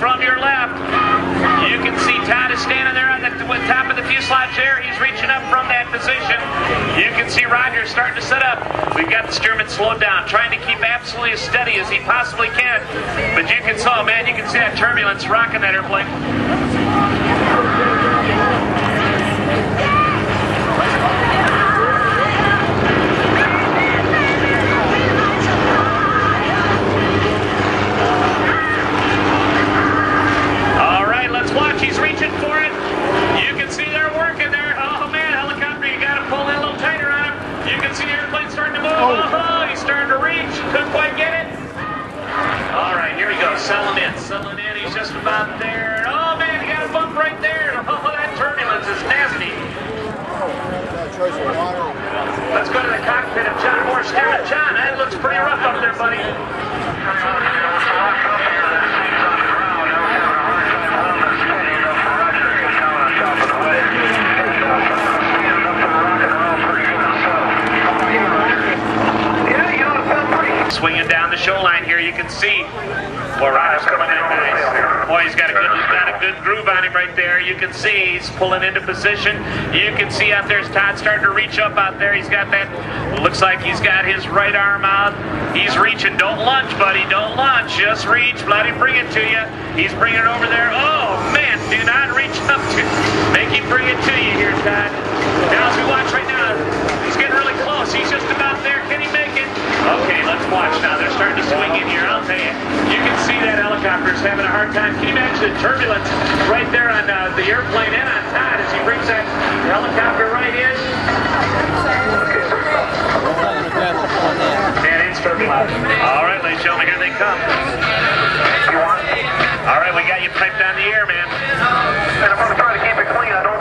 from your left. You can see Todd is standing there on the top of the fuselage there. He's reaching up from that position. You can see Roger starting to set up. We've got the Stearman slowed down, trying to keep absolutely as steady as he possibly can. But you can see, oh man, you can see that turbulence rocking that airplane. Watch, he's reaching for it. You can see they're working there. Oh man, helicopter, you got to pull in a little tighter on him. You can see the airplane starting to move. Oh, he's starting to reach. Couldn't quite get it. All right, here he goes. Settling in. He's just about there. Oh man, he got a bump right there. Oh, that turbulence is nasty. Let's go to the cockpit of John Mohr Stearman. John, that looks pretty rough up there, buddy. Swinging down the shoreline here, you can see Roger's coming in nice. Boy, he's got a good groove on him right there. You can see he's pulling into position. You can see out there's Todd starting to reach up out there. He's got that, looks like he's got his right arm out. He's reaching. Don't lunge, buddy. Don't lunge. Just reach. Let him bring it to you. He's bringing it over there. Oh, man, do not reach up to make him bring it to you here, Todd. Now, as we watch right now, he's getting really close. He's just about there. Can he make it? Okay, let's watch now. They're starting to swing in here. I'll tell you, you can see that helicopter's having a hard time. Can you imagine the turbulence right there on the airplane and on Todd as he brings that helicopter right in? And it's turbulence. All right, ladies and gentlemen, here they come. All right, we got you piped on the air, man. And I'm going to try to keep it clean. I don't